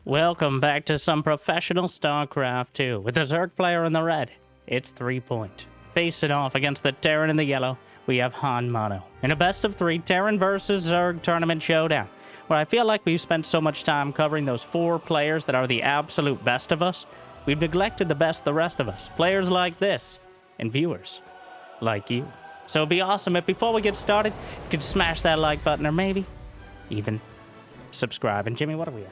Welcome back to some professional StarCraft 2 with the Zerg player in the red. It's Threepoint. Facing off against the Terran in the yellow, we have HonMono. In a best of 3 Terran versus Zerg tournament showdown, where I feel like we've spent so much time covering those 4 players that are the absolute best of us, we've neglected the best the rest of us. Players like this, and viewers like you. So it'd be awesome if before we get started, you could smash that like button or maybe even subscribe. And Jimmy, what are we at?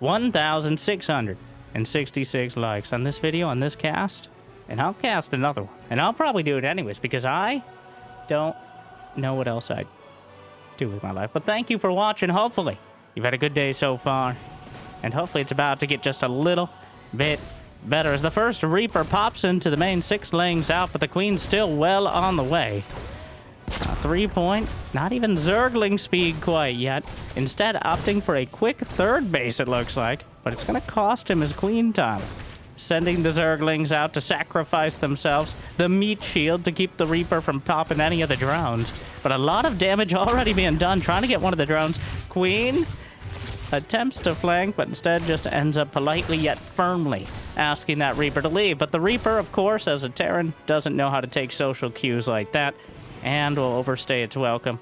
1,666 likes on this video, on this cast, and I'll cast another one. And I'll probably do it anyways, because I don't know what else I'd do with my life. But thank you for watching. Hopefully, you've had a good day so far. And hopefully it's about to get just a little bit better. As the first Reaper pops into the main 6 lanes out, but the Queen's still well on the way. 3-point, not even Zergling speed quite yet. Instead, opting for a quick 3rd base, it looks like. But it's going to cost him his Queen time. Sending the Zerglings out to sacrifice themselves. The meat shield to keep the Reaper from popping any of the drones. But a lot of damage already being done, trying to get one of the drones. Queen attempts to flank, but instead just ends up politely yet firmly asking that Reaper to leave. But the Reaper, of course, as a Terran, doesn't know how to take social cues like that. And will overstay its welcome,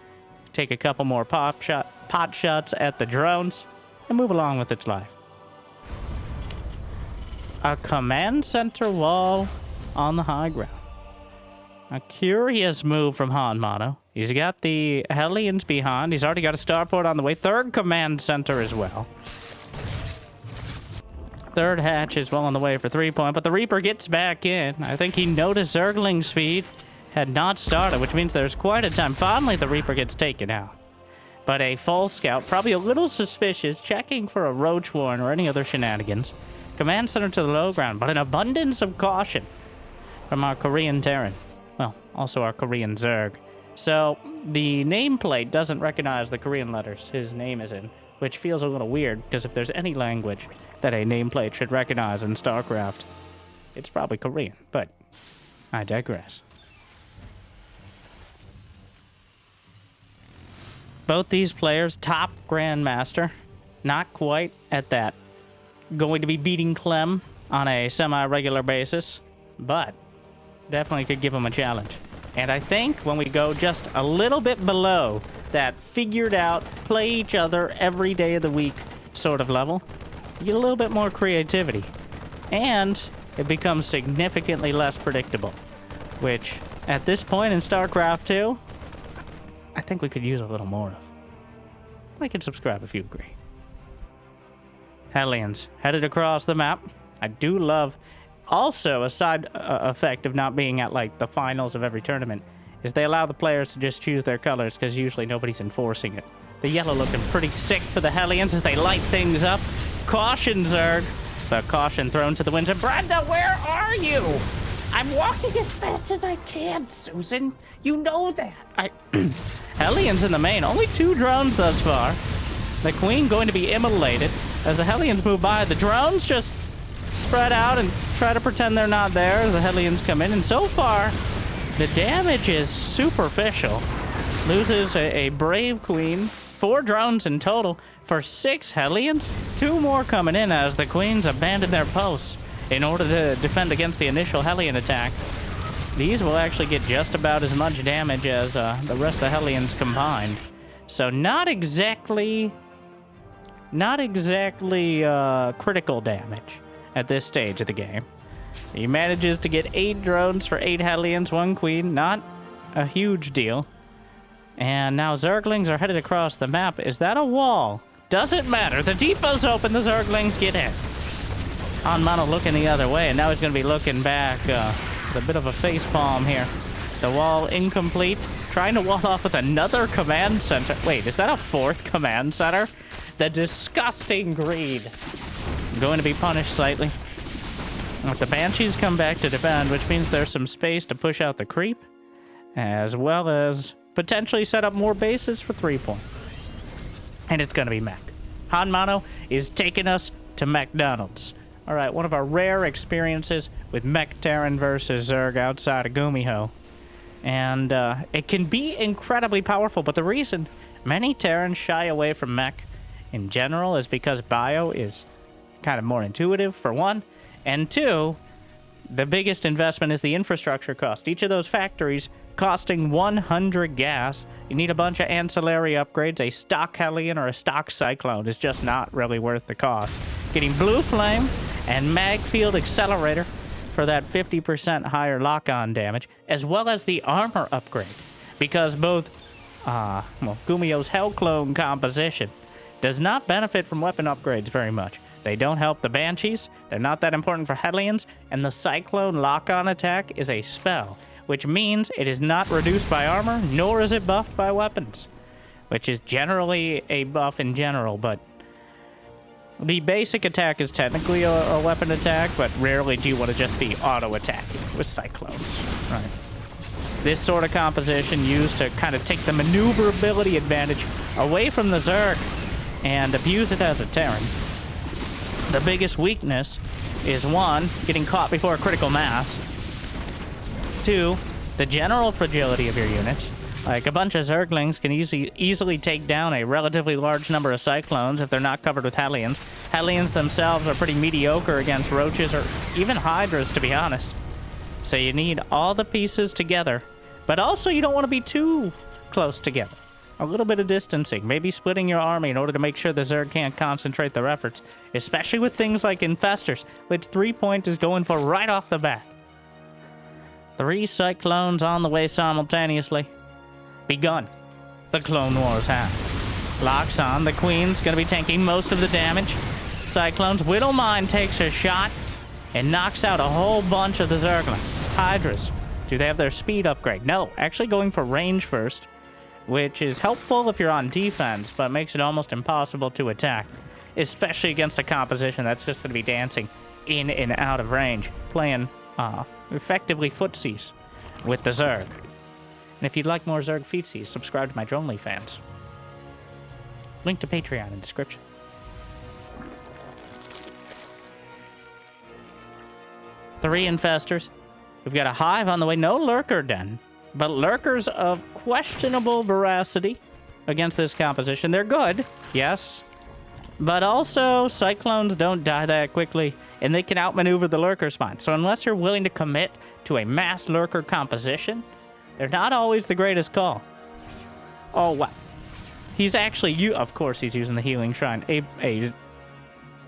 take a couple more pot shots at the drones, and move along with its life. A command center wall on the high ground. A curious move from HonMono. He's got the Hellions behind. He's already got a starport on the way. 3rd command center as well. 3rd hatch is well on the way for 3-point, but the Reaper gets back in. I think he noticed Zergling speed had not started, which means there's quite a time. Finally, the Reaper gets taken out. But a full scout, probably a little suspicious, checking for a roach warren or any other shenanigans. Command center to the low ground, but an abundance of caution from our Korean Terran. Well, also our Korean Zerg. So, the nameplate doesn't recognize the Korean letters his name is in, which feels a little weird, because if there's any language that a nameplate should recognize in StarCraft, it's probably Korean, but I digress. Both these players, top Grandmaster, not quite at that. Going to be beating Clem on a semi-regular basis, but definitely could give him a challenge. And I think when we go just a little bit below that figured out, play each other every day of the week sort of level, you get a little bit more creativity. And it becomes significantly less predictable, which at this point in StarCraft 2, I think we could use a little more of. Like and subscribe if you agree. Hellions headed across the map. I do love, also a side effect of not being at like the finals of every tournament, is they allow the players to just choose their colors because usually nobody's enforcing it. The yellow looking pretty sick for the Hellions as they light things up. Caution, Zerg. The caution thrown to the winds. And Brenda, where are you? I'm walking as fast as I can, Susan. You know that. Hellions in the main. Only 2 drones thus far. The Queen going to be immolated. As the Hellions move by, the drones just spread out and try to pretend they're not there as the Hellions come in. And so far, the damage is superficial. Loses a brave Queen. 4 drones in total for 6 Hellions. 2 more coming in as the Queens abandon their posts in order to defend against the initial Hellion attack. These will actually get just about as much damage as the rest of the Hellions combined. So not exactly critical damage at this stage of the game. He manages to get 8 drones for 8 Hellions, 1 Queen. Not a huge deal. And now Zerglings are headed across the map. Is that a wall? Doesn't matter. The depot's open. The Zerglings get in. HonMono looking the other way, and now he's going to be looking back with a bit of a facepalm here. The wall incomplete. Trying to wall off with another command center. Wait, is that a 4th command center? The disgusting greed. Going to be punished slightly. But the Banshees come back to defend, which means there's some space to push out the creep, as well as potentially set up more bases for 3-point. And it's going to be mech. HonMono is taking us to McDonald's. All right, one of our rare experiences with Mech Terran versus Zerg outside of Gumiho. And it can be incredibly powerful, but the reason many Terrans shy away from mech in general is because bio is kind of more intuitive, for one. And two, the biggest investment is the infrastructure cost. Each of those factories costing 100 gas. You need a bunch of ancillary upgrades. A stock Hellion or a stock Cyclone is just not really worth the cost. Getting Blue Flame and Mag Field Accelerator for that 50% higher lock-on damage, as well as the armor upgrade. Because both, Gumio's Hell Clone composition does not benefit from weapon upgrades very much. They don't help the Banshees, they're not that important for Hellions, and the Cyclone lock-on attack is a spell, which means it is not reduced by armor, nor is it buffed by weapons, which is generally a buff in general, but the basic attack is technically a weapon attack, but rarely do you want to just be auto-attacking with Cyclones, right? This sort of composition used to kind of take the maneuverability advantage away from the Zerg and abuse it as a Terran. The biggest weakness is, one, getting caught before a critical mass. Two, the general fragility of your units. Like, a bunch of Zerglings can easily take down a relatively large number of Cyclones if they're not covered with Hellions. Hellions themselves are pretty mediocre against Roaches or even Hydras, to be honest. So you need all the pieces together, but also you don't want to be too close together. A little bit of distancing, maybe splitting your army in order to make sure the Zerg can't concentrate their efforts, especially with things like Infestors, which Threepoint is going for right off the bat. 3 Cyclones on the way simultaneously. Begun. The Clone Wars have. Locks on. The Queen's going to be tanking most of the damage. Cyclones. Widowmine takes a shot and knocks out a whole bunch of the Zerglings. Hydras. Do they have their speed upgrade? No. Actually going for range first, which is helpful if you're on defense, but makes it almost impossible to attack, especially against a composition that's just going to be dancing in and out of range, playing effectively footsies with the Zerg. And if you'd like more Zerg feetsies, subscribe to my Dronely fans. Link to Patreon in the description. Three Infestors. We've got a Hive on the way. No Lurker Den, but Lurkers of questionable veracity against this composition. They're good, yes, but also Cyclones don't die that quickly, and they can outmaneuver the Lurker spawn. So unless you're willing to commit to a mass Lurker composition, they're not always the greatest call. Oh, wow. He's actually, of course he's using the Healing Shrine. A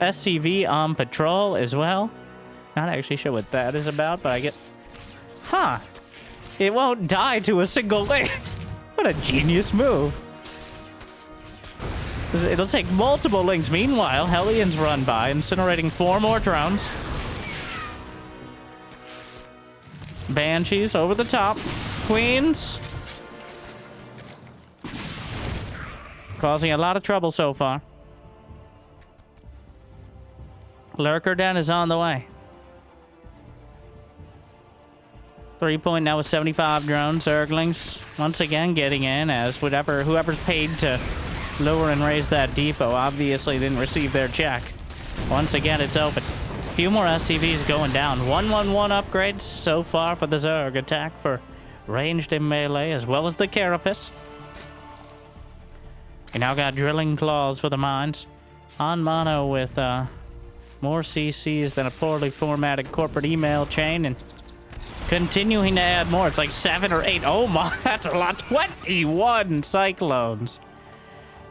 SCV on patrol as well. Not actually sure what that is about, but I get... Huh. It won't die to a single link. What a genius move. It'll take multiple links. Meanwhile, Hellions run by, incinerating 4 more drones. Banshees over the top. Queens. Causing a lot of trouble so far. Lurker Den is on the way. Threepoint now with 75 drones. Zerglings once again getting in, as whoever's paid to lower and raise that depot obviously didn't receive their check. Once again, it's open. A few more SCVs going down. 1-1-1 upgrades so far for the Zerg. Attack for ranged and melee, as well as the Carapace. You now got drilling claws for the mines. HonMono with more CCs than a poorly formatted corporate email chain, and continuing to add more. It's like 7 or 8. Oh my, that's a lot. 21 Cyclones.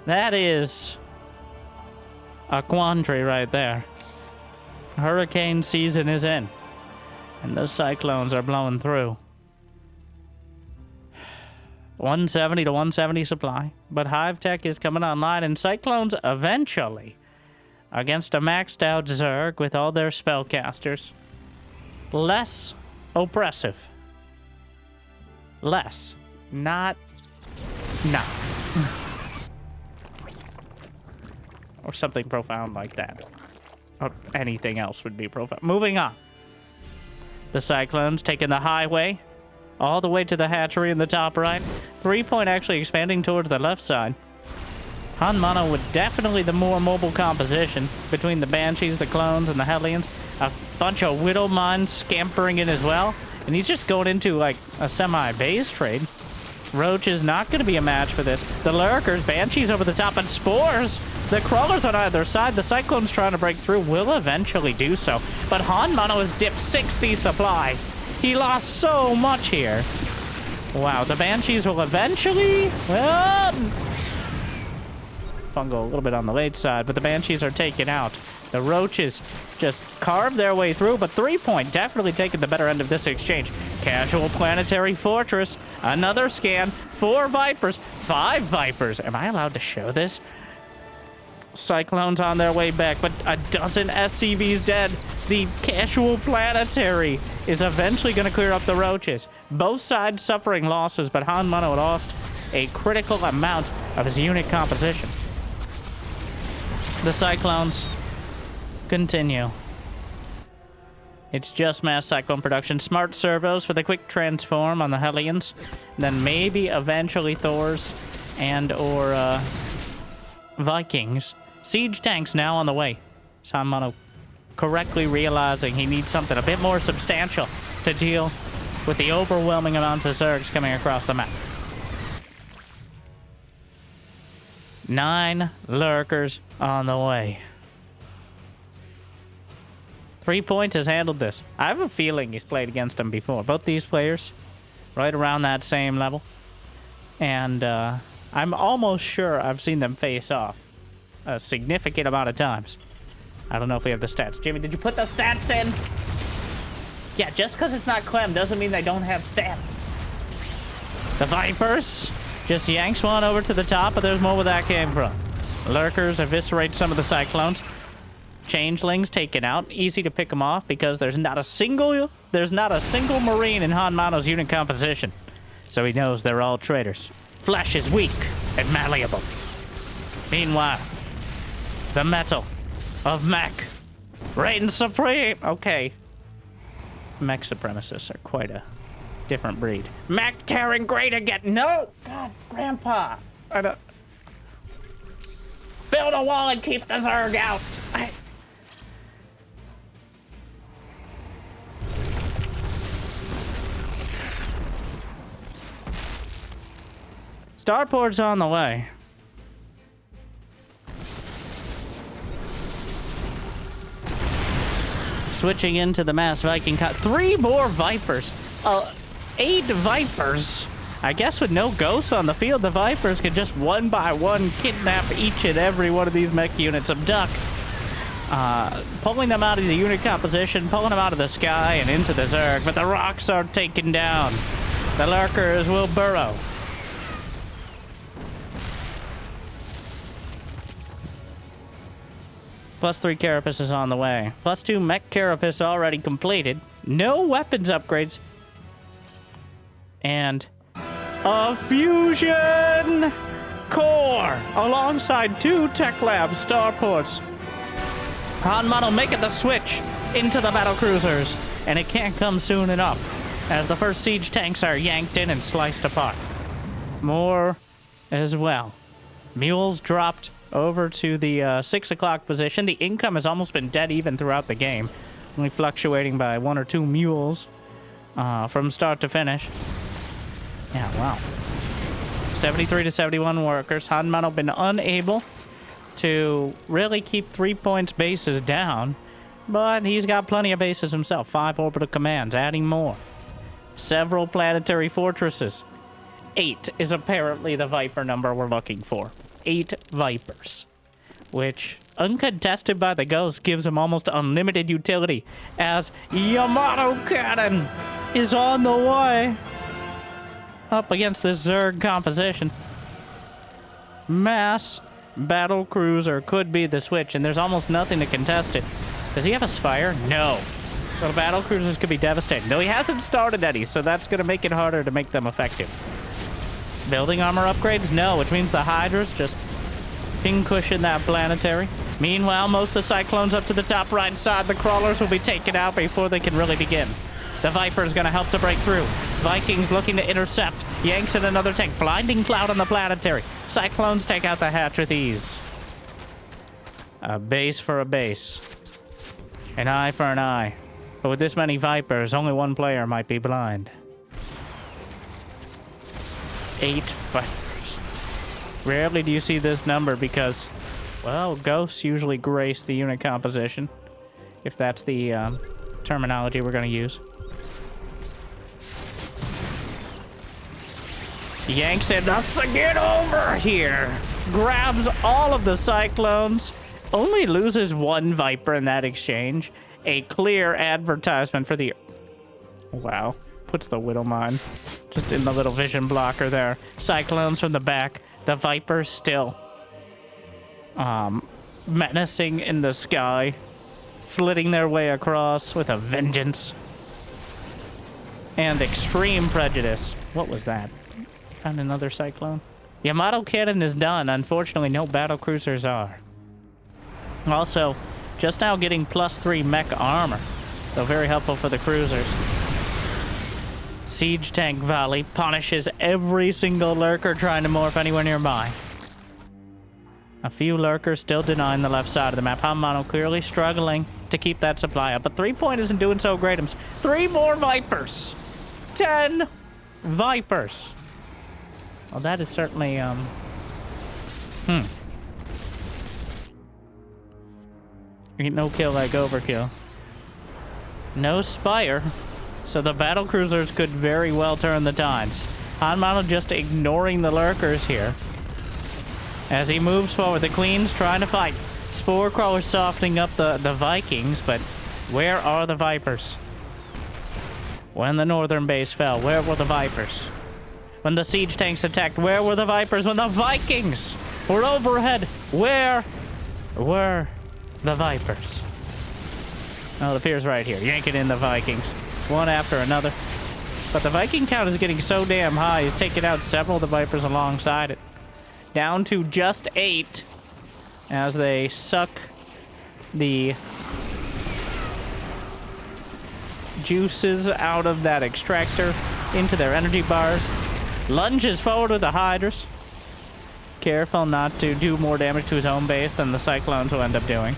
That is a quandary right there. Hurricane season is in, and those Cyclones are blowing through. 170 to 170 supply, but Hive Tech is coming online, and Cyclones eventually, against a maxed out Zerg with all their spellcasters, less oppressive. Less. Not. Or something profound like that. Or anything else would be profound. Moving on. The Cyclones taking the highway all the way to the hatchery in the top right. Threepoint actually expanding towards the left side. HonMono with definitely the more mobile composition between the Banshees, the Clones, and the Hellions. A bunch of Widowmines scampering in as well. And he's just going into like a semi-base trade. Roach is not going to be a match for this. The Lurkers, Banshees over the top, and Spores. The Crawlers on either side. The Cyclones trying to break through will eventually do so. But HonMono has dipped 60 supply. He lost so much here. Wow, the Banshees will eventually... Well, Fungal a little bit on the late side, but the Banshees are taken out. The Roaches just carve their way through, but Threepoint definitely taking the better end of this exchange. Casual Planetary Fortress, another scan, 4 Vipers, 5 Vipers. Am I allowed to show this? Cyclones on their way back, but a dozen SCVs dead. The Casual Planetary is eventually going to clear up the Roaches. Both sides suffering losses, but HonMono lost a critical amount of his unit composition. The Cyclones continue. It's just mass Cyclone production. Smart servos for the quick transform on the Hellions. Then maybe eventually Thors and or Vikings. Siege tanks now on the way. HonMono correctly realizing he needs something a bit more substantial to deal with the overwhelming amounts of Zergs coming across the map. 9 Lurkers on the way. Threepoint has handled this. I have a feeling he's played against him before. Both these players, right around that same level. And I'm almost sure I've seen them face off a significant amount of times. I don't know if we have the stats. Jimmy, did you put the stats in? Yeah, just because it's not Clem doesn't mean they don't have stats. The Vipers just yanks one over to the top, but there's more where that came from. Lurkers eviscerate some of the Cyclones. Changelings taken out. Easy to pick them off because there's not a single Marine in HonMono's unit composition. So he knows they're all traitors. Flesh is weak and malleable. Meanwhile, the metal of mech reigns supreme. Okay. Mech supremacists are quite a different breed. Mech tearing great again. No! God, Grandpa. Build a wall and keep the Zerg out. Starport's on the way. Switching into the mass Viking cut. 3 more Vipers. 8 Vipers. I guess with no ghosts on the field, the Vipers can just one by one kidnap each and every one of these mech units, abduct, pulling them out of the unit composition, pulling them out of the sky and into the Zerg. But the rocks are taken down. The Lurkers will burrow. +3 Carapace is on the way. +2 Mech Carapace already completed. No weapons upgrades. And a Fusion Core alongside 2 Tech Labs Starports. HonMono making the switch into the Battlecruisers. And it can't come soon enough as the first siege tanks are yanked in and sliced apart. More as well. Mules dropped over to the 6 o'clock position. The income has almost been dead even throughout the game, only fluctuating by 1 or 2 mules from start to finish. Yeah, wow. 73 to 71 workers. HonMono been unable to really keep Threepoint's bases down, but he's got plenty of bases himself. 5 orbital commands, adding more. Several planetary fortresses. 8 is apparently the Viper number we're looking for. 8 Vipers, which, uncontested by the Ghost, gives him almost unlimited utility as Yamato Cannon is on the way up against this Zerg composition. Mass Battlecruiser could be the switch, and there's almost nothing to contest it. Does he have a Spire? No. So the Battlecruisers could be devastating. Though he hasn't started any, so that's going to make it harder to make them effective. Building armor upgrades? No, which means the Hydras just pin-cushion that planetary. Meanwhile, most of the Cyclones up to the top right side. The Crawlers will be taken out before they can really begin. The Viper is going to help to break through. Vikings looking to intercept. Yanks in another tank. Blinding Cloud on the planetary. Cyclones take out the hatch with ease. A base for a base. An eye for an eye. But with this many Vipers, only one player might be blind. 8 Vipers. Rarely do you see this number because, well, ghosts usually grace the unit composition, if that's the terminology we're going to use. Yanks it, let's get over here. Grabs all of the Cyclones. Only loses 1 Viper in that exchange. A clear advertisement for the... Wow. Puts the Widowmine just in the little vision blocker there. Cyclones from the back. The Vipers still menacing in the sky. Flitting their way across with a vengeance. And extreme prejudice. What was that? Found another Cyclone. Yamato Cannon is done. Unfortunately, no Battlecruisers are. Also, just now getting +3 mech armor. So very helpful for the cruisers. Siege Tank Valley punishes every single lurker trying to morph anywhere nearby. A few lurkers still denying the left side of the map. HonMono clearly struggling to keep that supply up. But Threepoint isn't doing so great. 3 more Vipers! 10 Vipers! Well, that is certainly, Ain't no kill like overkill. No Spire. So the Battlecruisers could very well turn the tides. HonMono just ignoring the lurkers here. As he moves forward, the Queen's trying to fight. Spore Crawler softening up the Vikings, but where are the Vipers? When the northern base fell, where were the Vipers? When the siege tanks attacked, where were the Vipers? When the Vikings were overhead, where were the Vipers? Oh, the Pier's right here, yanking in the Vikings. One after another. But the Viking count is getting so damn high, he's taking out several of the Vipers alongside it. Down to just 8 as they suck the juices out of that extractor into their energy bars. Lunges forward with the Hydras. Careful not to do more damage to his own base than the Cyclones will end up doing.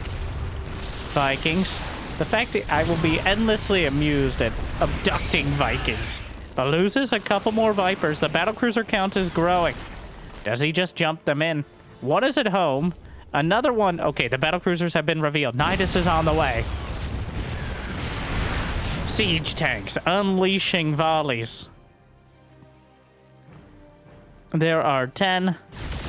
Vikings. The fact that I will be endlessly amused at abducting Vikings. But loses a couple more Vipers. The Battlecruiser count is growing. Does he just jump them in? One is at home. Another one... Okay, the Battlecruisers have been revealed. Nidus is on the way. Siege tanks unleashing volleys. There are 10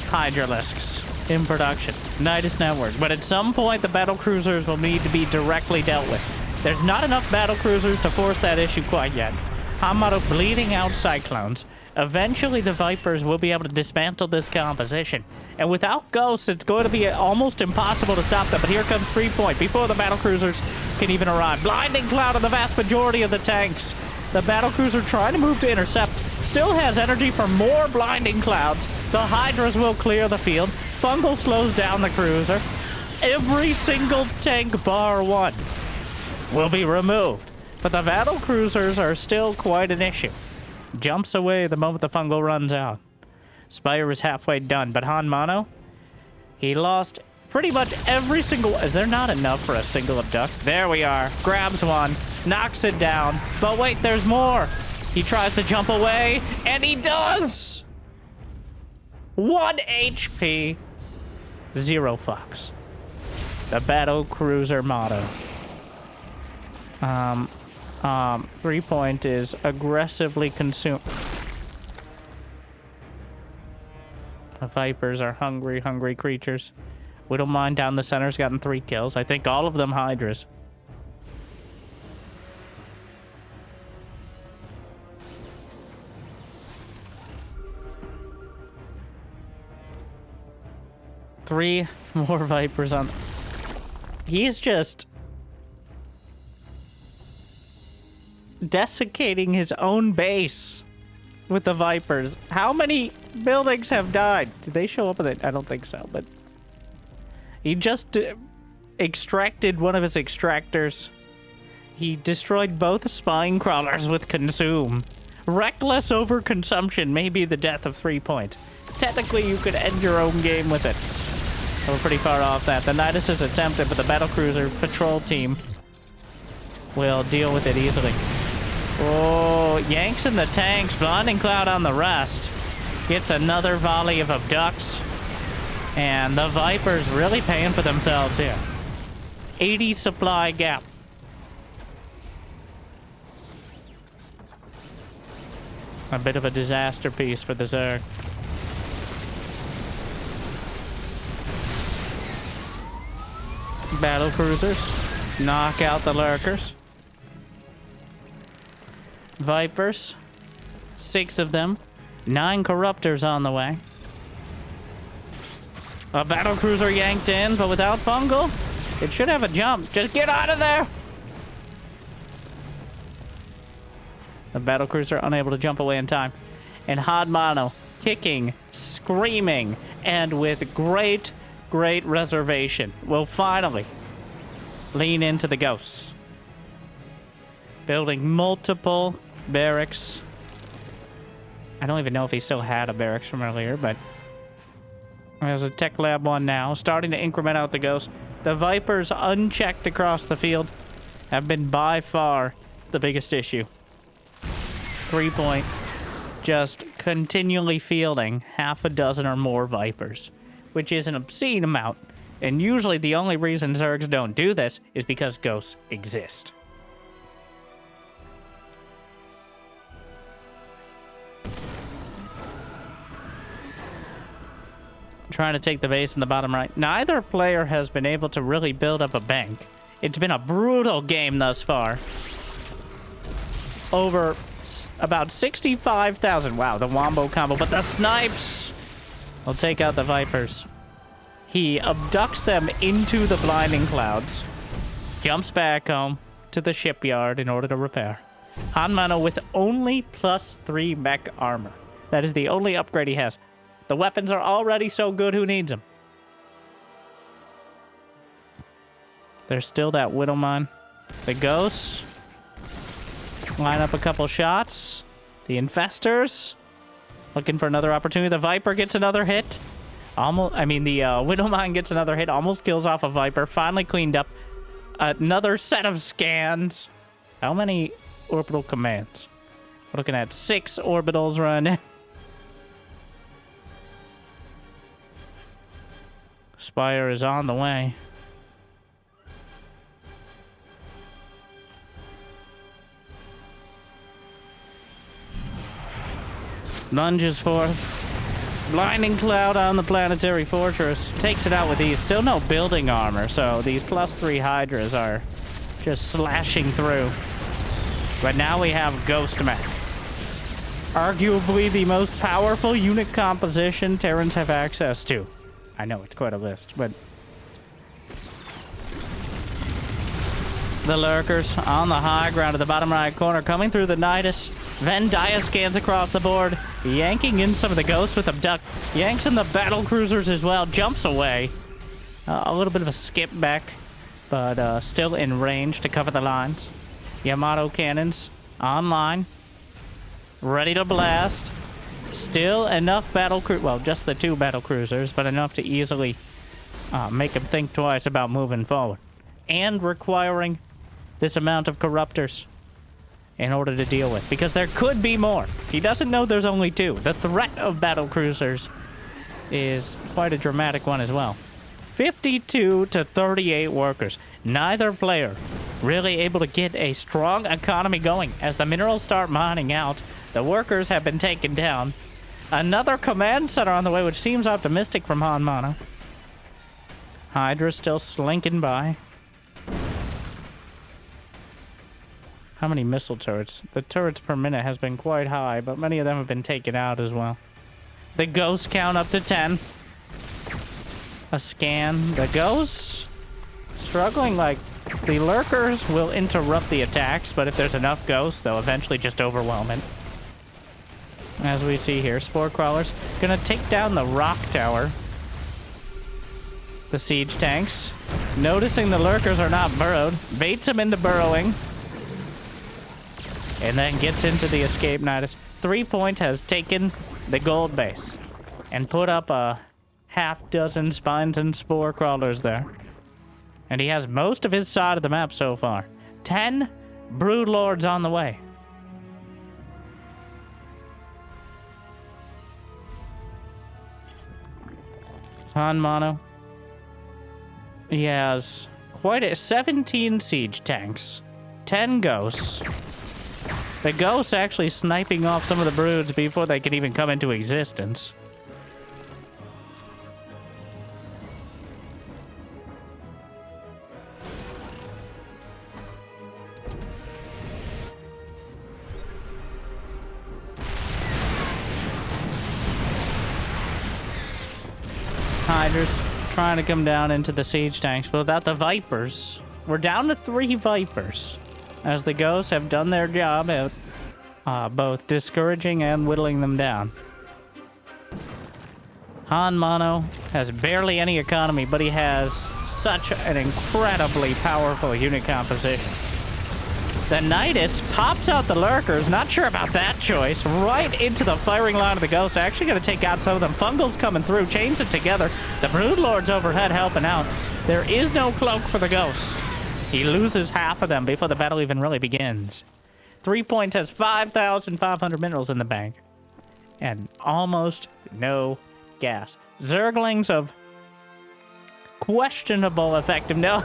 Hydralisks in production. Nidus Network. But at some point, the Battlecruisers will need to be directly dealt with. There's not enough Battlecruisers to force that issue quite yet. HonMono bleeding out Cyclones. Eventually, the Vipers will be able to dismantle this composition. And without Ghosts, it's going to be almost impossible to stop them. But here comes Threepoint before the Battlecruisers can even arrive. Blinding Cloud on the vast majority of the tanks. The Battlecruiser trying to move to intercept. Still has energy for more Blinding Clouds. The Hydras will clear the field. Fungal slows down the cruiser. Every single tank bar 1 will be removed. But the Battlecruisers are still quite an issue. Jumps away the moment the Fungal runs out. Spire is halfway done, but HonMono, he lost pretty much every single... Is there not enough for a single abduct? There we are. Grabs one, knocks it down. But wait, there's more. He tries to jump away, and he does! 1 HP, 0 fucks. The Battlecruiser motto. Threepoint is aggressively consumed. The Vipers are hungry, hungry creatures. Widowmine down the center's gotten 3 kills. I think all of them Hydras. Three more Vipers on... He's just... desiccating his own base with the Vipers. How many buildings have died? Did they show up with it? I don't think so, but... He just extracted one of his extractors. He destroyed both spine crawlers with Consume. Reckless overconsumption may be the death of Threepoint. Technically, you could end your own game with it. We're pretty far off that. The Nidus is attempted, but the Battlecruiser patrol team will deal with it easily. Oh, Yanks in the tanks, Blinding Cloud on the rest. Gets another volley of abducts. And the Vipers really paying for themselves here. 80 supply gap. A bit of a disaster piece for the Zerg. Battlecruisers knock out the lurkers. Vipers, 6 of them. 9 corruptors on the way. A battlecruiser yanked in, but without fungal. It should have a jump. Just get out of there! The battlecruiser unable to jump away in time. And HonMono kicking, screaming, and with great reservation will finally lean into the ghosts. Building multiple barracks. I don't even know if he still had a barracks from earlier, but there's a tech lab one now. Starting to increment out the ghosts. The Vipers, unchecked across the field, have been by far the biggest issue. Threepoint just continually fielding half a dozen or more Vipers, which is an obscene amount. And usually the only reason Zergs don't do this is because ghosts exist. Trying to take the base in the bottom right. Neither player has been able to really build up a bank. It's been a brutal game thus far. Over about 65,000. Wow, the wombo combo. But the snipes will take out the Vipers. He abducts them into the blinding clouds. Jumps back home to the shipyard in order to repair. HonMono with only +3 mech armor. That is the only upgrade he has. The weapons are already so good, who needs them? There's still that Widowmine. The Ghosts line up a couple shots. The Infestors looking for another opportunity. The Viper gets another hit. The Widowmine gets another hit. Almost kills off a Viper. Finally cleaned up. Another set of scans. How many orbital commands? We're looking at 6 orbitals running. Spire is on the way. Lunges forth. Blinding cloud on the planetary fortress. Takes it out with ease. Still no building armor, so these +3 Hydras are just slashing through. But now we have Ghost Mech. Arguably the most powerful unit composition Terrans have access to. I know it's quite a list, but the lurkers on the high ground at the bottom right corner, coming through the Nidus. Venn scans across the board, yanking in some of the ghosts with abduct. Yanks in the battle cruisers as well. Jumps away. A little bit of a skip back, but still in range to cover the lines. Yamato cannons online, ready to blast. Still enough well, just the 2 battle cruisers, but enough to easily make him think twice about moving forward. And requiring this amount of corruptors in order to deal with, because there could be more. He doesn't know there's only 2. The threat of battle cruisers is quite a dramatic one as well. 52 to 38 workers. Neither player really able to get a strong economy going. As the minerals start mining out, the workers have been taken down. Another command center on the way, which seems optimistic from HonMono. Hydra still slinking by. How many missile turrets? The turrets per minute has been quite high, but many of them have been taken out as well. The ghosts count up to 10. A scan. The ghosts struggling. Like, the lurkers will interrupt the attacks, but if there's enough ghosts, they'll eventually just overwhelm it. As we see here, Spore Crawlers gonna take down the rock tower. The siege tanks, noticing the lurkers are not burrowed, baits them into burrowing, and then gets into the escape Nidus. Threepoint has taken the gold base and put up a half-dozen spines and Spore Crawlers there. And he has most of his side of the map so far. 10 Broodlords on the way. HonMono. He has quite 17 siege tanks, 10 ghosts. The ghosts actually sniping off some of the broods before they can even come into existence. Hydras trying to come down into the siege tanks, but without the Vipers. We're down to 3 Vipers, as the ghosts have done their job at both discouraging and whittling them down. HonMono has barely any economy, but he has such an incredibly powerful unit composition. The Nidus pops out the Lurkers, not sure about that choice, right into the firing line of the Ghosts. Actually going to take out some of them. Fungal's coming through, chains it together. The Broodlord's overhead helping out. There is no cloak for the Ghosts. He loses half of them before the battle even really begins. Threepoint has 5,500 minerals in the bank. And almost no gas. Zerglings of questionable effectiveness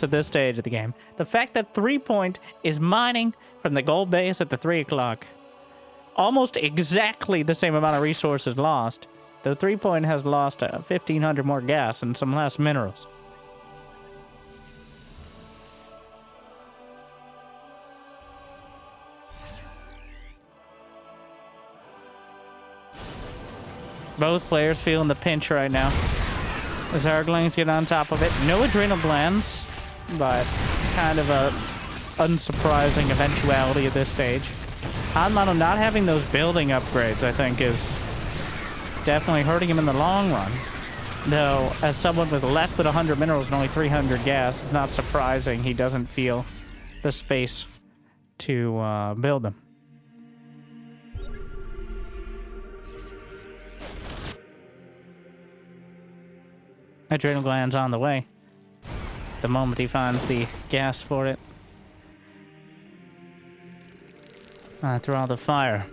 at this stage of the game. The fact that Threepoint is mining from the gold base at the 3 o'clock. Almost exactly the same amount of resources lost. Though Threepoint has lost 1,500 more gas and some less minerals. Both players feeling the pinch right now. The Zerglings get on top of it. No adrenal glands, but kind of a unsurprising eventuality at this stage. HonMono not having those building upgrades, I think, is definitely hurting him in the long run. Though, as someone with less than 100 minerals and only 300 gas, it's not surprising he doesn't feel the space to build them. Adrenal glands on the way. The moment he finds the gas for it. Through all the fire.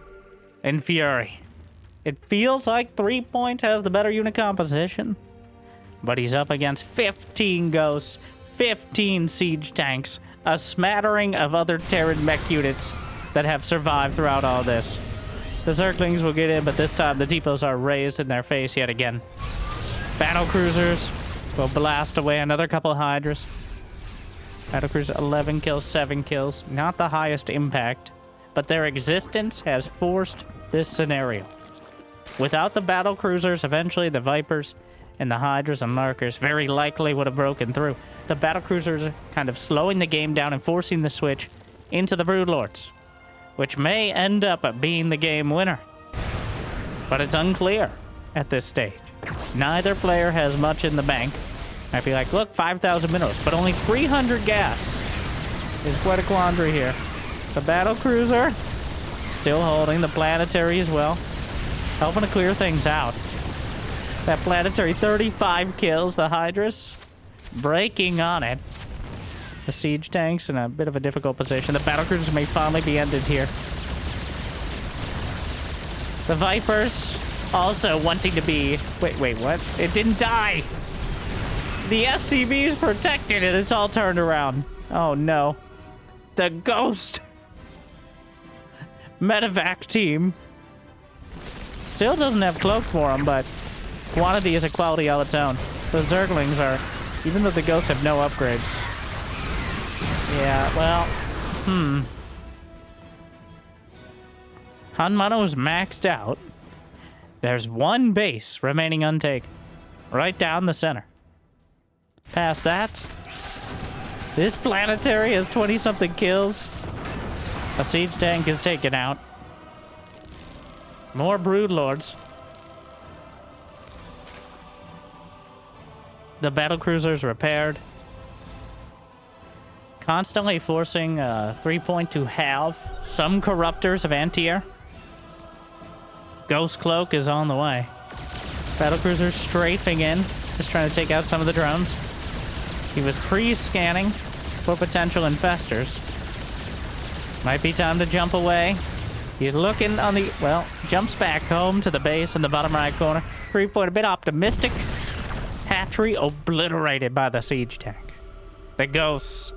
In fury. It feels like Threepoint has the better unit composition. But he's up against 15 ghosts, 15 siege tanks, a smattering of other Terran mech units that have survived throughout all this. The Zerglings will get in, but this time the depots are raised in their face yet again. Battlecruisers will blast away another couple of Hydras. Battlecruiser 11 kills, 7 kills. Not the highest impact, but their existence has forced this scenario. Without the Battlecruisers, eventually the Vipers and the Hydras and Lurkers very likely would have broken through. The Battlecruisers kind of slowing the game down and forcing the switch into the Broodlords, which may end up being the game winner. But it's unclear at this stage. Neither player has much in the bank. I'd be like, look, 5,000 minerals, but only 300 gas. Is quite a quandary here. The Battlecruiser still holding the Planetary as well, helping to clear things out. That Planetary 35 kills, the Hydras breaking on it. The siege tanks in a bit of a difficult position. The Battlecruisers may finally be ended here. The Vipers also wanting to be... Wait, what? It didn't die! The SCV is protected and it's all turned around. Oh no. The Ghost medevac team still doesn't have cloak for them, but quantity is a quality all its own. The Zerglings are... Even though the Ghosts have no upgrades. Yeah, well... HonMono is maxed out. There's one base remaining untaken. Right down the center. Past that, this Planetary has 20-something kills. A siege tank is taken out. More Broodlords. The Battlecruiser's repaired. Constantly forcing Threepoint to have some Corruptors of Antier. Ghost Cloak is on the way. Battlecruiser strafing in, just trying to take out some of the drones. He was pre-scanning for potential infestors. Might be time to jump away. He's looking on the, well, jumps back home to the base in the bottom right corner. 3-point a bit optimistic. Hatchery obliterated by the siege tank. The ghosts.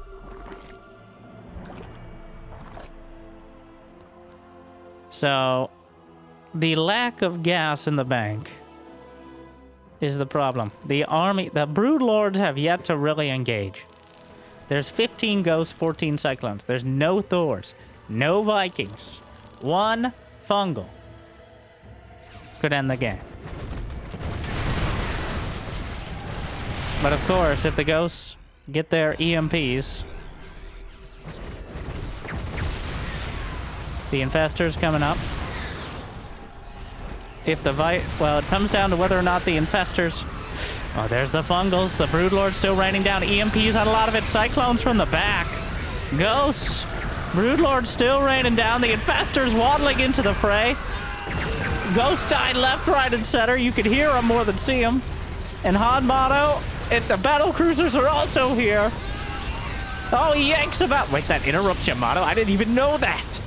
So, the lack of gas in the bank is the problem. The army, the Broodlords have yet to really engage. There's 15 ghosts, 14 cyclones. There's no Thors, no Vikings. One fungal could end the game. But of course, if the ghosts get their EMPs, the infestors coming up. If the well, it comes down to whether or not the infestors. Oh, there's the fungals. The Broodlord still raining down EMPs on a lot of it. Cyclones from the back. Ghosts. Broodlord still raining down. The infestors waddling into the fray. Ghosts died left, right, and center. You could hear them more than see them. And HonMono and the Battlecruisers are also here. Oh, he yanks about. Wait, that interrupts Yamato? I didn't even know that.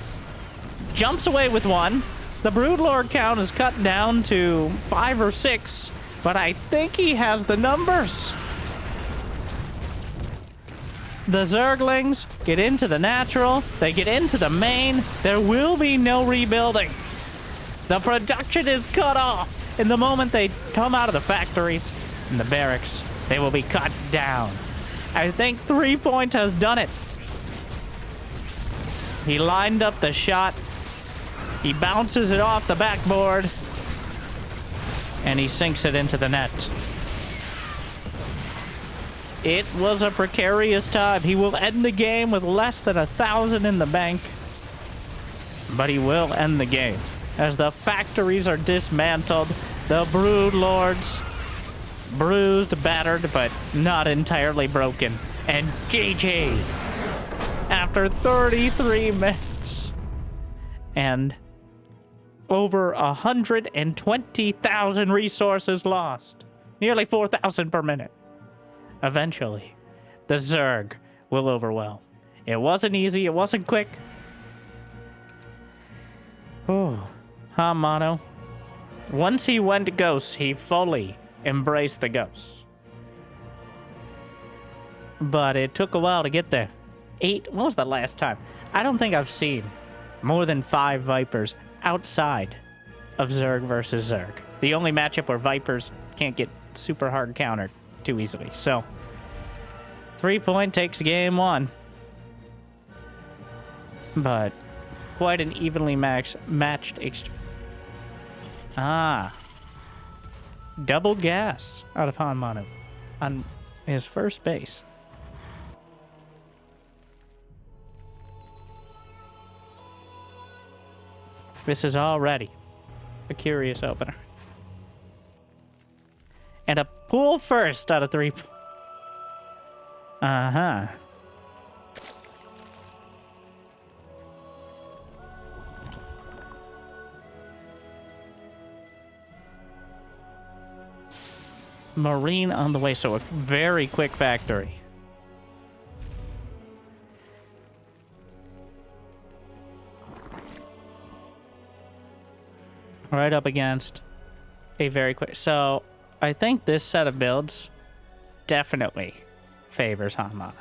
Jumps away with one. The Broodlord count is cut down to 5 or 6, but I think he has the numbers. The Zerglings get into the natural. They get into the main. There will be no rebuilding. The production is cut off. In the moment they come out of the factories and the barracks, they will be cut down. I think 3-point has done it. He lined up the shot. He bounces it off the backboard. And he sinks it into the net. It was a precarious time. He will end the game with less than 1,000 in the bank. But he will end the game. As the factories are dismantled, the Broodlords bruised, battered, but not entirely broken. And GG. After 33 minutes. And over 120,000 resources lost. Nearly 4,000 per minute. Eventually, the Zerg will overwhelm. It wasn't easy. It wasn't quick. Oh, HonMono. Once he went to ghosts, he fully embraced the ghosts. But it took a while to get there. 8, what was the last time? I don't think I've seen more than 5 Vipers outside of Zerg versus Zerg. The only matchup where Vipers can't get super hard countered too easily. So, 3-point takes game 1. But quite an evenly matched exchange. Double gas out of HonMono on his first base. This is already a curious opener. And a pool first out of 3. Marine on the way, so a very quick factory. Right up against a very quick. So I think this set of builds definitely favors HonMono.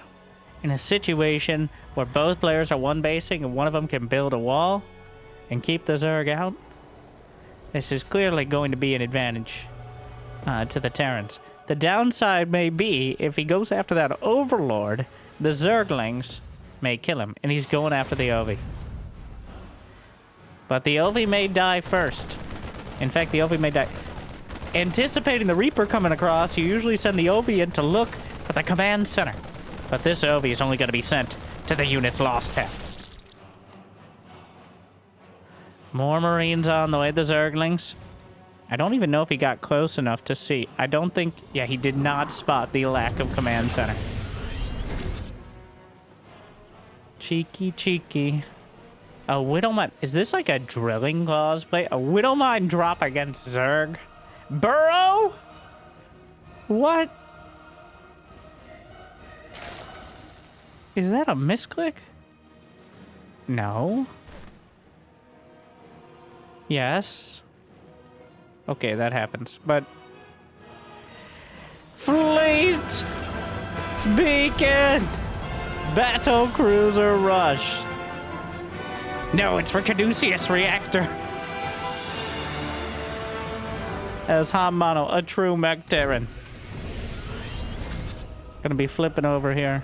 In a situation where both players are one basing and one of them can build a wall and keep the Zerg out, this is clearly going to be an advantage to the Terrans. The downside may be if he goes after that Overlord, the Zerglings may kill him, and he's going after the Ovi. But the Ovi may die first. In fact, the Ovi may die. Anticipating the Reaper coming across, you usually send the Ovi in to look for the command center. But this Ovi is only going to be sent to the unit's lost tab. More Marines on the way, the Zerglings. I don't even know if he got close enough to see. I don't think... Yeah, he did not spot the lack of command center. Cheeky, cheeky. A Widowmine. Is this like a drilling clause play? A Widowmine drop against Zerg? Burrow? What? Is that a misclick? No. Yes. Okay, that happens. But... Fleet! Beacon! Battlecruiser rush! No, it's for Caduceus Reactor! As HonMono, a true mech Terran. Gonna be flipping over here.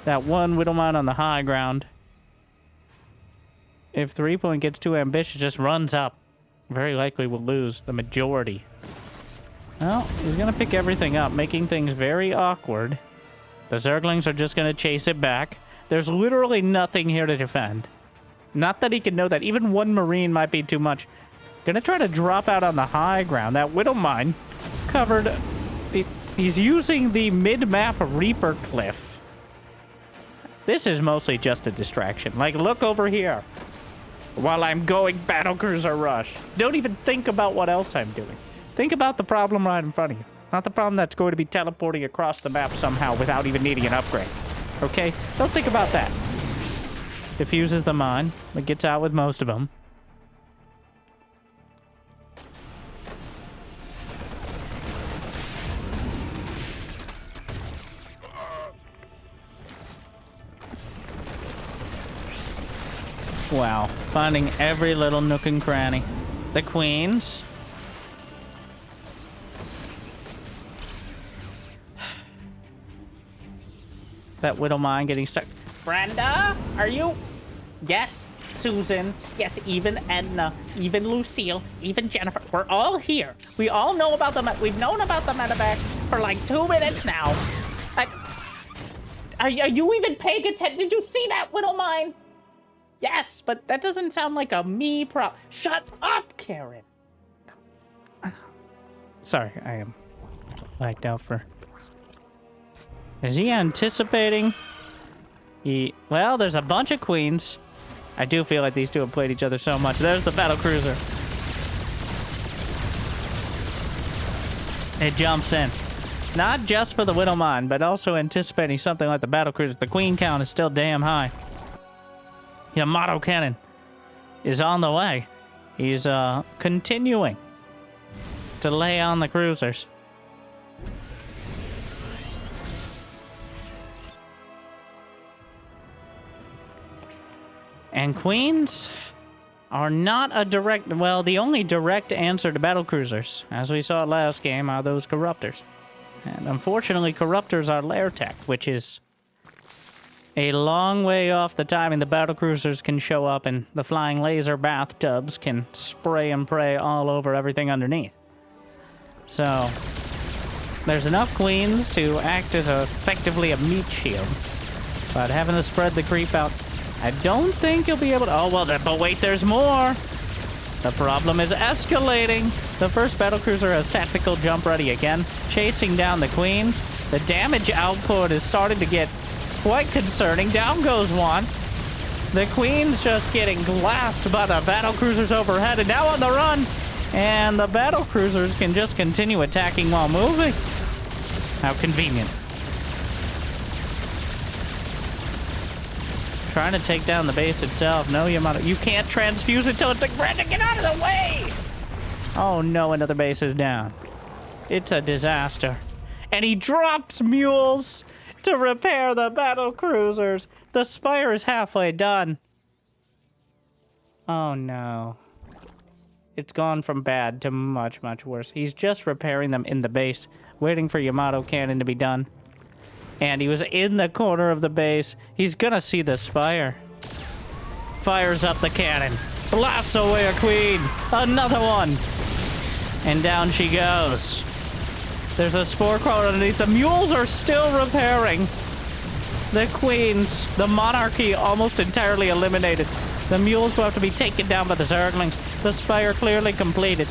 That one Widowmine on the high ground. If Threepoint gets too ambitious, just runs up. Very likely will lose the majority. Well, he's gonna pick everything up, making things very awkward. The Zerglings are just gonna chase it back. There's literally nothing here to defend. Not that he can know that. Even one Marine might be too much. Gonna try to drop out on the high ground. That Widowmine covered... He's using the mid-map Reaper Cliff. This is mostly just a distraction. Like, look over here. While I'm going Battlecruiser rush. Don't even think about what else I'm doing. Think about the problem right in front of you. Not the problem that's going to be teleporting across the map somehow without even needing an upgrade. Okay? Don't think about that. Diffuses the mine, but gets out with most of them. Wow, finding every little nook and cranny. The queens. That Widowmine getting stuck. Brenda, are you? Yes, Susan. Yes, even Edna. Even Lucille. Even Jennifer. We're all here. We all know about the... We've known about the medevacs for like 2 minutes now. Are you even paying attention? Did you see that Widowmine? Yes, but that doesn't sound like a me problem. Shut up, Karen. Sorry, I am lagged out for... Is he anticipating? Well, there's a bunch of queens. I do feel like these two have played each other so much. There's the Battlecruiser. It jumps in. Not just for the Widowmine, but also anticipating something like the Battlecruiser. The queen count is still damn high. Yamato Cannon is on the way. He's continuing to lay on the cruisers. And queens are not a direct... Well, the only direct answer to battlecruisers, as we saw last game, are those corruptors. And unfortunately, corruptors are lair tech, which is a long way off the timing the battlecruisers can show up and the flying laser bathtubs can spray and pray all over everything underneath. So, there's enough queens to act as effectively a meat shield. But having to spread the creep out, I don't think you'll be able to... Oh, well, but wait, there's more! The problem is escalating! The first battlecruiser has tactical jump ready again, chasing down the queens. The damage output is starting to get quite concerning. Down goes one. The queen's just getting glassed by the battlecruisers overhead and now on the run. And the battlecruisers can just continue attacking while moving. How convenient. Trying to take down the base itself. No, Yamato. You can't transfuse it till it's like, Brandon, get out of the way! Oh no, another base is down. It's a disaster. And he drops mules to repair the battle cruisers. The spire is halfway done. Oh no. It's gone from bad to much, much worse. He's just repairing them in the base, waiting for Yamato Cannon to be done. And he was in the corner of the base. He's gonna see the spire. Fires up the cannon. Blasts away a queen. Another one. And down she goes. There's a spore crawler underneath. The mules are still repairing. The queens, the monarchy almost entirely eliminated. The mules will have to be taken down by the Zerglings. The spire clearly completed.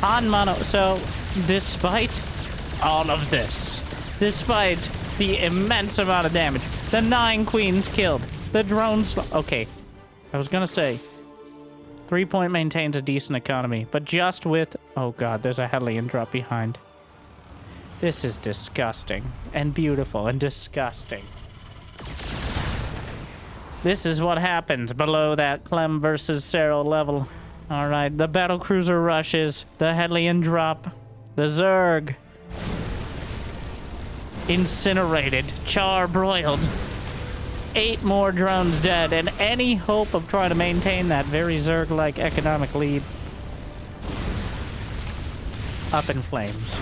HonMono. So, despite all of this, despite the immense amount of damage, the 9 queens killed, the drones... Okay, I was gonna say, Threepoint maintains a decent economy, but just with... Oh god, there's a Hellion drop behind. This is disgusting, and beautiful, and disgusting. This is what happens below that Clem versus Cyril level. All right, the Battlecruiser rushes. The Hellion drop. The Zerg. Incinerated. Char-broiled. 8 more drones dead, and any hope of trying to maintain that very Zerg-like economic lead up in flames.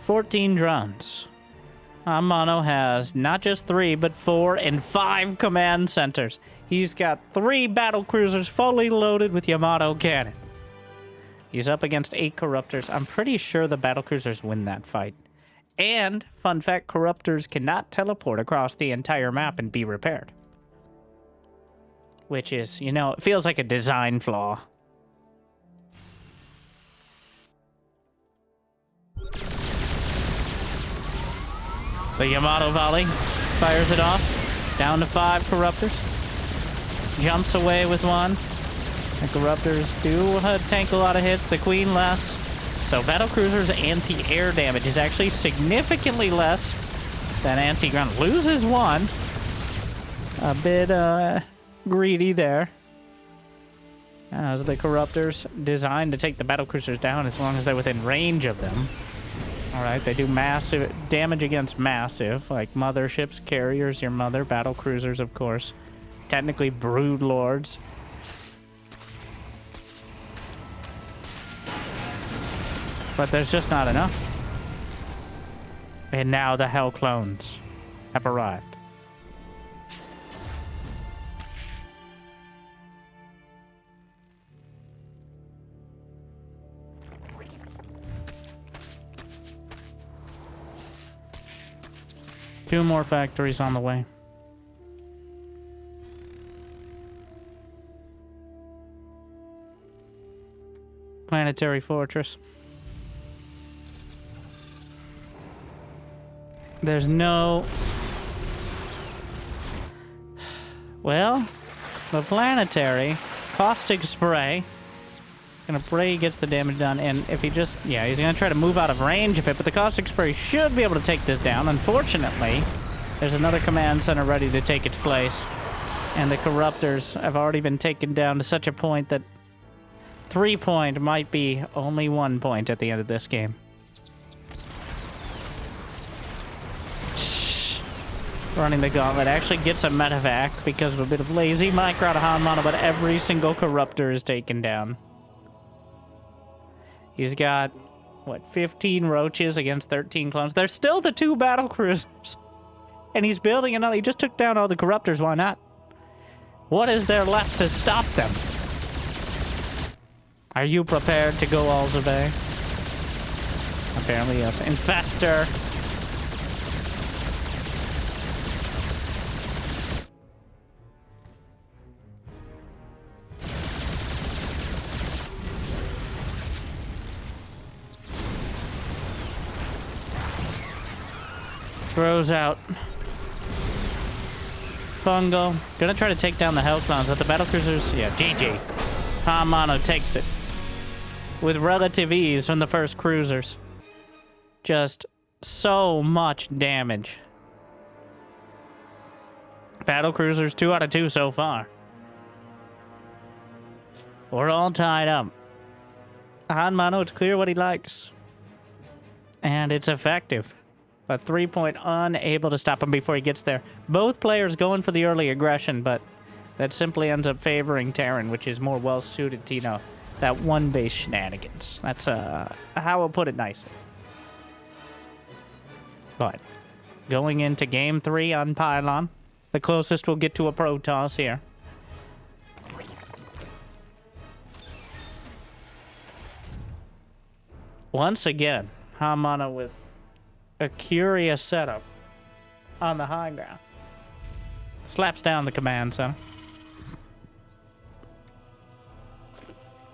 "14 drones. HonMono has not just 3, but 4 and 5 command centers. He's got 3 battlecruisers fully loaded with Yamato cannon. He's up against 8 corruptors. I'm pretty sure the battlecruisers win that fight. And, fun fact, corruptors cannot teleport across the entire map and be repaired. Which is, you know, it feels like a design flaw. The Yamato volley fires it off. Down to 5 corruptors. Jumps away with 1. The corruptors do tank a lot of hits. The queen less. So battlecruiser's anti-air damage is actually significantly less than anti-ground. Loses 1. A bit greedy there. As the corruptors designed to take the battlecruisers down as long as they're within range of them. Alright, they do massive damage against massive, like motherships, carriers, your mother, battlecruisers, of course. Technically, brood lords. But there's just not enough. And now the Hell clones have arrived. Two more factories on the way. Planetary fortress. There's no... Well, the planetary caustic spray. Gonna pray he gets the damage done, and if he just... Yeah, he's gonna try to move out of range of it, but the caustic spray should be able to take this down. Unfortunately, there's another command center ready to take its place. And the corruptors have already been taken down to such a point that Threepoint might be only 1 point at the end of this game. Running the gauntlet actually gets a medevac because of a bit of lazy micro to HonMono, but every single corruptor is taken down. He's got, what, 15 roaches against 13 clones. There's still the 2 battlecruisers. And he's building another. He just took down all the corruptors. Why not? What is there left to stop them? Are you prepared to go all the way? Apparently, yes. Infestor. Throws out. Fungal. Gonna try to take down the Hell Clowns, but the battlecruisers, yeah, GG. HonMono takes it. With relative ease from the first cruisers. Just so much damage. Battlecruisers 2 out of 2 so far. We're all tied up. HonMono, it's clear what he likes. And it's effective. But Threepoint unable to stop him before he gets there. Both players going for the early aggression, but that simply ends up favoring Terran, which is more well-suited to, you know, that one-base shenanigans. That's how I'll put it nicely. But going into Game 3 on Pylon, the closest we'll get to a Protoss here. Once again, HonMono with a curious setup on the high ground. Slaps down the command center.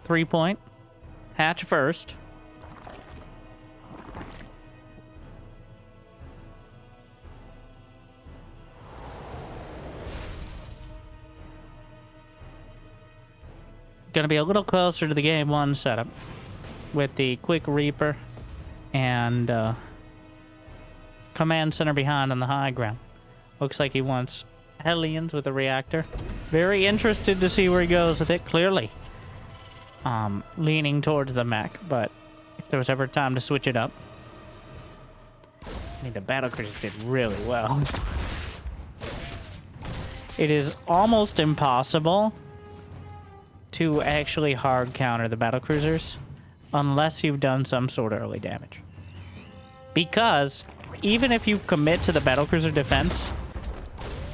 Threepoint. Hatch first. Gonna be a little closer to the Game 1 setup. with the Quick Reaper and Command Center behind on the high ground. Looks like he wants Hellions with a reactor. Very interested to see where he goes with it, clearly. Leaning towards the mech, but if there was ever time to switch it up. I mean, the Battlecruisers did really well. It is almost impossible to actually hard counter the Battlecruisers unless you've done some sort of early damage. Because even if you commit to the Battlecruiser defense,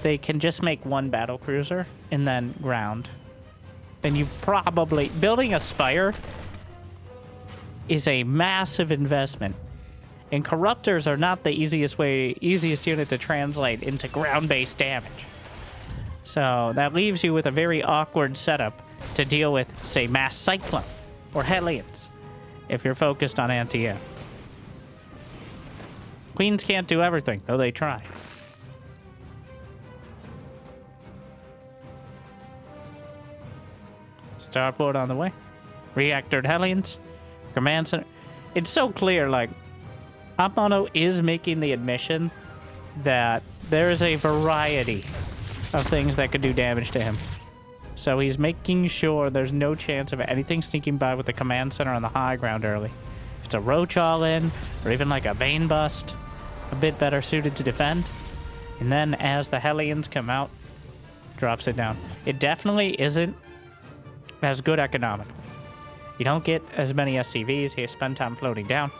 they can just make one Battlecruiser and then ground. And you probably... Building a Spire is a massive investment. And Corruptors are not the easiest unit to translate into ground-based damage. So that leaves you with a very awkward setup to deal with, say, Mass Cyclone or Hellions, if you're focused on anti-air. Queens can't do everything, though they try. Starport on the way. Reactored Hellions. Command Center. It's so clear, like, HonMono is making the admission that there is a variety of things that could do damage to him. So he's making sure there's no chance of anything sneaking by with the Command Center on the high ground early. If it's a Roach all-in, or even like a Bane Bust, a bit better suited to defend. And then as the Hellions come out, drops it down. It definitely isn't as good economically. You don't get as many SCVs, you spend time floating down.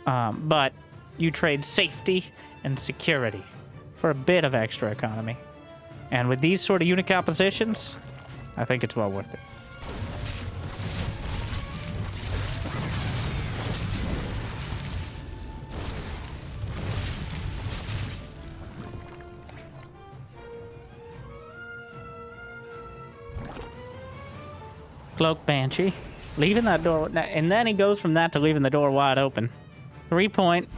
But you trade safety and security for a bit of extra economy. And with these sort of unit compositions, I think it's well worth it. Cloak Banshee. Leaving that door... And then he goes from that to leaving the door wide open. 3-point.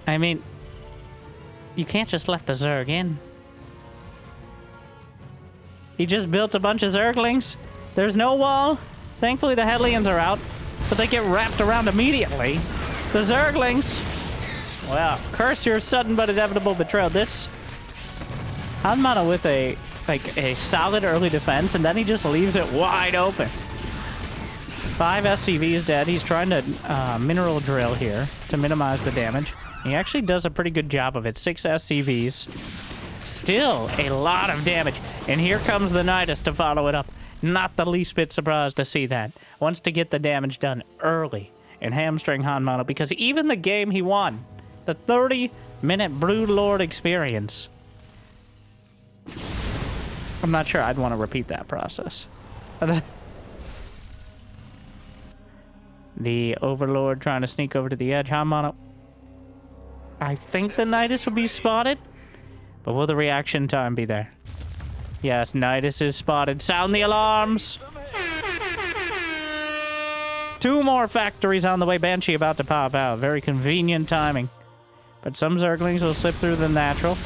I mean... You can't just let the Zerg in. He just built a bunch of Zerglings. There's no wall. Thankfully, the Hellions are out. But they get wrapped around immediately. The Zerglings... Well, curse your sudden but inevitable betrayal. This... HonMono with a solid early defense, and then he just leaves it wide open. 5 SCVs dead. He's trying to mineral drill here to minimize the damage. He actually does a pretty good job of it. 6 SCVs. Still a lot of damage. And here comes the Nidus to follow it up. Not the least bit surprised to see that. Wants to get the damage done early and hamstring HonMono, because even the game he won, the 30-minute Brood Lord experience, I'm not sure I'd want to repeat that process. The Overlord trying to sneak over to the edge. HonMono. I think the Nidus will be spotted, but will the reaction time be there? Yes, Nidus is spotted. Sound the alarms! 2 more factories on the way. Banshee about to pop out. Very convenient timing. But some Zerglings will slip through the natural.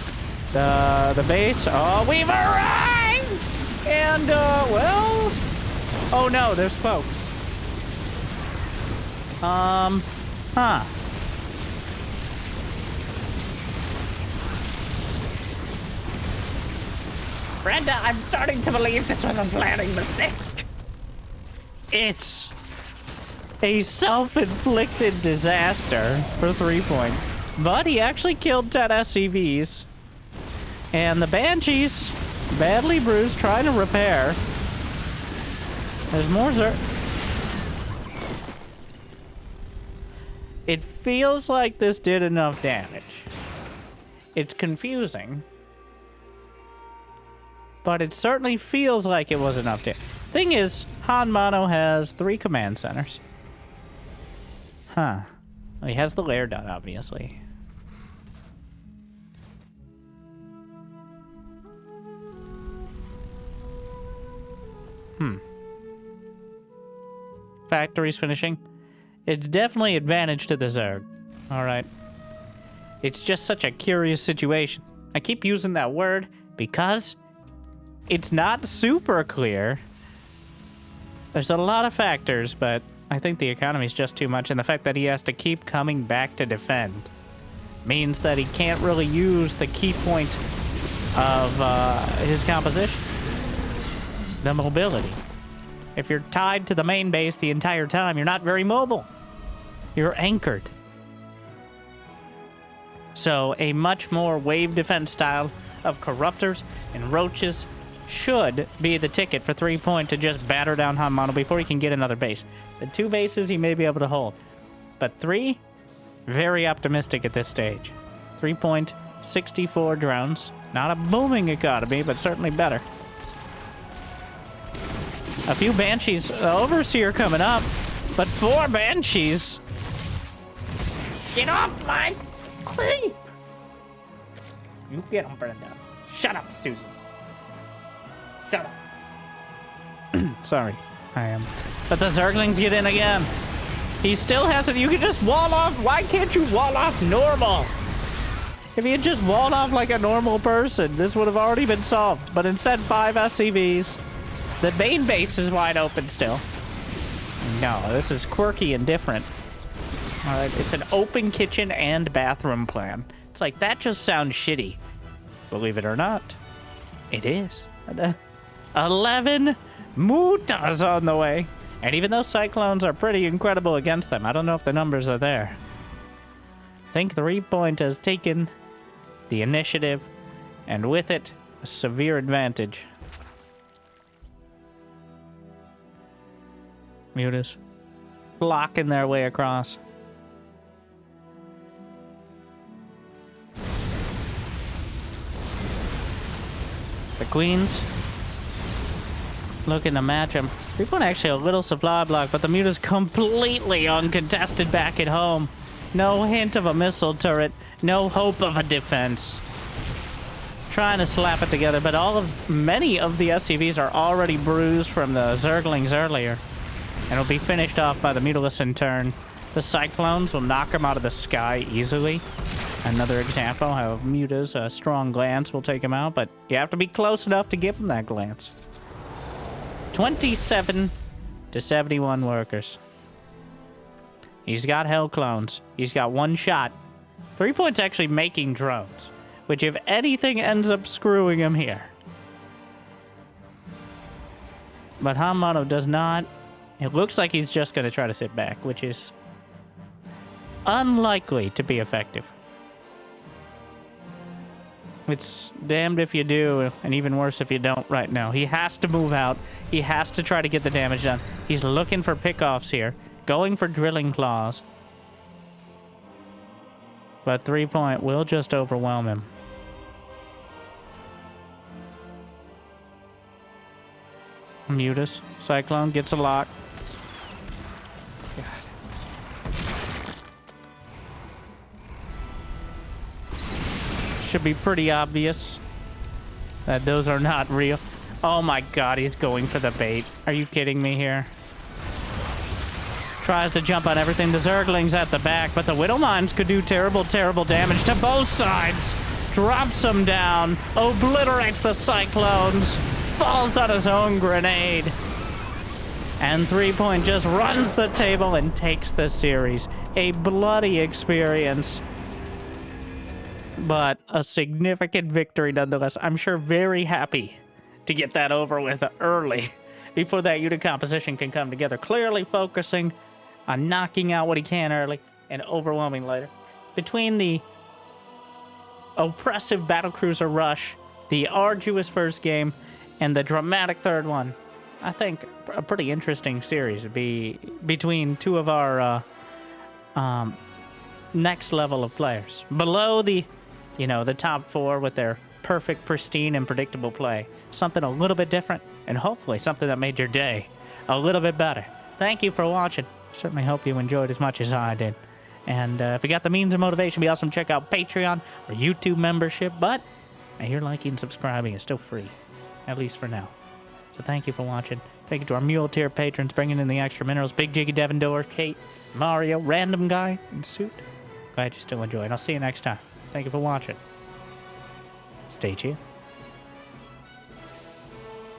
The base. Oh, we've arrived! And, well... Oh, no, there's smoke. Huh. Brenda, I'm starting to believe this was a planning mistake. It's a self-inflicted disaster for 3-point. But he actually killed 10 SCVs. And the Banshees, badly bruised, trying to repair. There's more Zerg. It feels like this did enough damage. It's confusing. But it certainly feels like it was enough damage. Thing is, HonMono has 3 command centers. Huh. Well, he has the lair done, obviously. Factories finishing. It's definitely advantage to the Zerg. Alright. It's just such a curious situation. I keep using that word because it's not super clear. There's a lot of factors, but I think the economy is just too much, and the fact that he has to keep coming back to defend means that he can't really use the key point of his composition. The mobility. If you're tied to the main base the entire time, you're not very mobile. You're anchored. So a much more wave defense style of corruptors and roaches should be the ticket for Threepoint to just batter down HonMono before he can get another base. The 2 bases he may be able to hold. But 3, very optimistic at this stage. 3-point, 64 drones. Not a booming economy, but certainly better. A few Banshees, Overseer coming up, but 4 Banshees. Get off my creep! You get him, Brenda. Shut up, Susan. Shut up. Sorry, I am. But the Zerglings get in again. He still hasn't. You can just wall off. Why can't you wall off normal? If he had just walled off like a normal person, this would have already been solved. But instead, 5 SCVs. The main base is wide open still. No, this is quirky and different. It's an open kitchen and bathroom plan. It's like, that just sounds shitty. Believe it or not, it is. 11 Mutas on the way. And even though Cyclones are pretty incredible against them, I don't know if the numbers are there. I think Threepoint has taken the initiative, and with it, a severe advantage. Mutas blocking their way across. The Queens looking to match him. Threepoint actually a little supply block, but the Muta's completely uncontested back at home. No hint of a missile turret. No hope of a defense. Trying to slap it together, but many of the SCVs are already bruised from the Zerglings earlier. And will be finished off by the Mutalist in turn. The Cyclones will knock him out of the sky easily. Another example how Muta's a strong glance will take him out, but you have to be close enough to give him that glance. 27 to 71 workers. He's got Hell Clones. He's got 1 shot. Threepoint's actually making drones, which if anything ends up screwing him here. But HonMono does not. It looks like he's just going to try to sit back, which is unlikely to be effective. It's damned if you do, and even worse if you don't right now. He has to move out. He has to try to get the damage done. He's looking for pickoffs here, going for drilling claws. But Threepoint will just overwhelm him. Mutas. Cyclone gets a lock. God. Should be pretty obvious that those are not real. Oh my god, he's going for the bait. Are you kidding me here? Tries to jump on everything. The Zerglings at the back, but the Widowmines could do terrible, terrible damage to both sides. Drops them down. Obliterates the Cyclones. Falls on his own grenade. And Threepoint just runs the table and takes the series. A bloody experience, but a significant victory nonetheless. I'm sure very happy to get that over with early before that unit composition can come together. Clearly focusing on knocking out what he can early and overwhelming later. Between the oppressive Battlecruiser rush, the arduous first game, and the dramatic third one, I think a pretty interesting series would be between 2 of our next level of players. Below the, the top 4 with their perfect, pristine, and predictable play. Something a little bit different, and hopefully something that made your day a little bit better. Thank you for watching. Certainly hope you enjoyed as much as I did. And if you got the means of motivation, be awesome. Check out Patreon or YouTube membership. But I hear liking and subscribing is still free, at least for now. So thank you for watching. Thank you to our Mule Tier patrons bringing in the extra minerals. Big Jiggy Devendor, Kate, Mario, Random Guy, and Suit. Glad you still enjoy, and I'll see you next time. Thank you for watching. Stay chill.